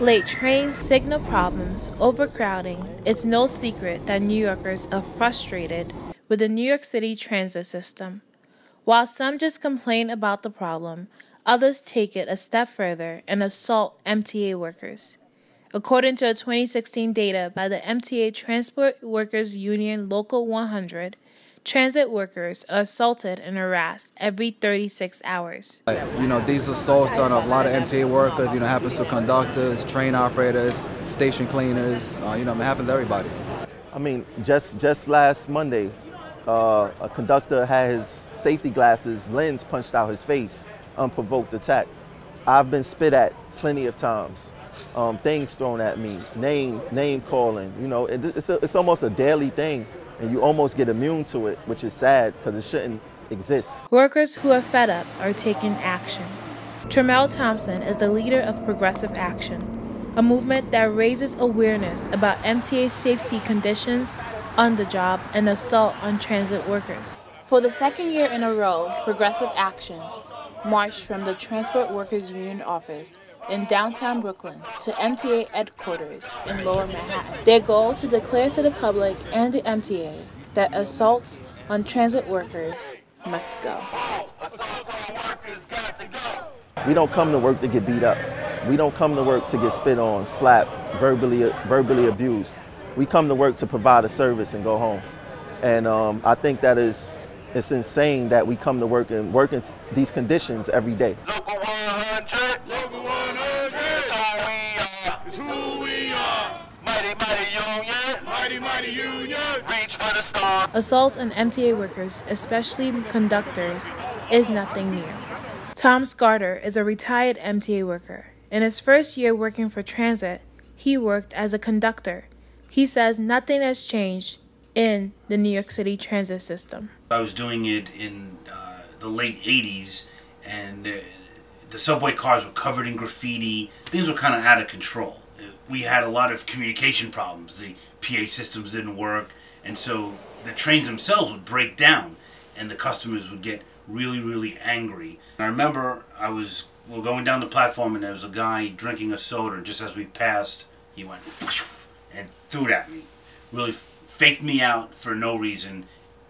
Late trains, signal problems, overcrowding. It's no secret that New Yorkers are frustrated with the New York City transit system. While some just complain about the problem, others take it a step further and assault MTA workers. According to a 2016 data by the MTA Transport Workers Union Local 100, transit workers are assaulted and harassed every 36 hours. These assaults on a lot of MTA workers, happens to conductors, train operators, station cleaners, it happens to everybody. I mean, just last Monday, a conductor had his safety glasses lens punched out his face, unprovoked attack. I've been spit at plenty of times. Things thrown at me, name calling. It's almost a daily thing, and you almost get immune to it, which is sad because it shouldn't exist. Workers who are fed up are taking action. Tremel Thompson is the leader of Progressive Action, a movement that raises awareness about MTA safety conditions on the job and assault on transit workers. For the second year in a row, Progressive Action marched from the Transport Workers Union office in downtown Brooklyn to MTA headquarters in Lower Manhattan. Their goal to declare to the public and the MTA that assaults on transit workers must go. We don't come to work to get beat up. We don't come to work to get spit on, slapped, verbally abused. We come to work to provide a service and go home. And I think that it's insane that we come to work and work in these conditions every day. Local 100. Local 100. It's who we are. Mighty, mighty union. Mighty, mighty union. Reach for the star. Assault on MTA workers, especially conductors, is nothing new. Tom Scarter is a retired MTA worker. In his first year working for transit, he worked as a conductor. He says nothing has changed in the New York City transit system. I was doing it in the late 80s, and the subway cars were covered in graffiti. Things were kind of out of control. We had a lot of communication problems. The PA systems didn't work, and so the trains themselves would break down, and the customers would get really, really angry. And I remember we were going down the platform, and there was a guy drinking a soda, and just as we passed, he went and threw it at me. Really faked me out for no reason,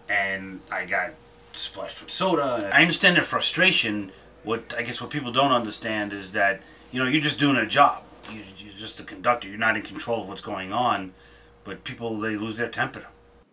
and I got splashed with soda. I understand their frustration. What people don't understand is that, you're just doing a job. You're just a conductor. You're not in control of what's going on, but people, they lose their temper.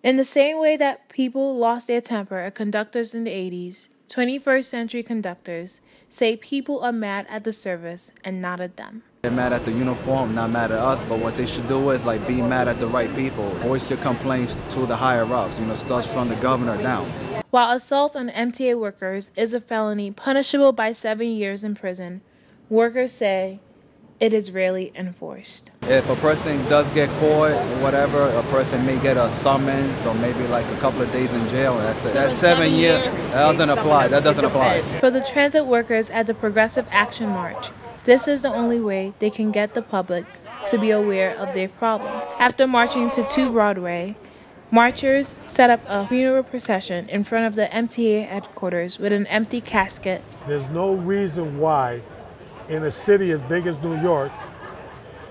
In the same way that people lost their temper at conductors in the 80s, 21st century conductors say people are mad at the service and not at them. They're mad at the uniform, not mad at us, but what they should do is be mad at the right people. Voice your complaints to the higher ups, starts from the governor down. While assault on MTA workers is a felony punishable by 7 years in prison, workers say it is rarely enforced. If a person does get caught or whatever, a person may get a summons or maybe a couple of days in jail. That's it. That's 7 years. That doesn't apply. For the transit workers at the Progressive Action March, this is the only way they can get the public to be aware of their problems. After marching to 2 Broadway, marchers set up a funeral procession in front of the MTA headquarters with an empty casket. There's no reason why in a city as big as New York,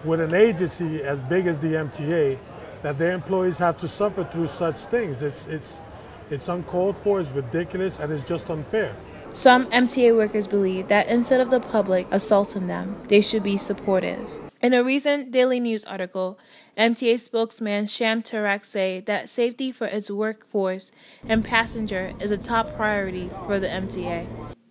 with an agency as big as the MTA, that their employees have to suffer through such things. It's uncalled for, it's ridiculous, and it's just unfair. Some MTA workers believe that instead of the public assaulting them, they should be supportive. In a recent Daily News article, MTA spokesman Sham Tarak said that safety for its workforce and passenger is a top priority for the MTA.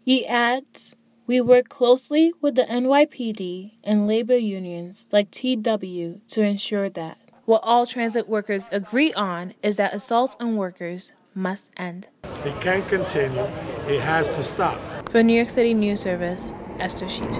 He adds, "We work closely with the NYPD and labor unions like TW to ensure that. What all transit workers agree on is that assault on workers must end." It can't continue. It has to stop. For New York City News Service, Esther Shitu.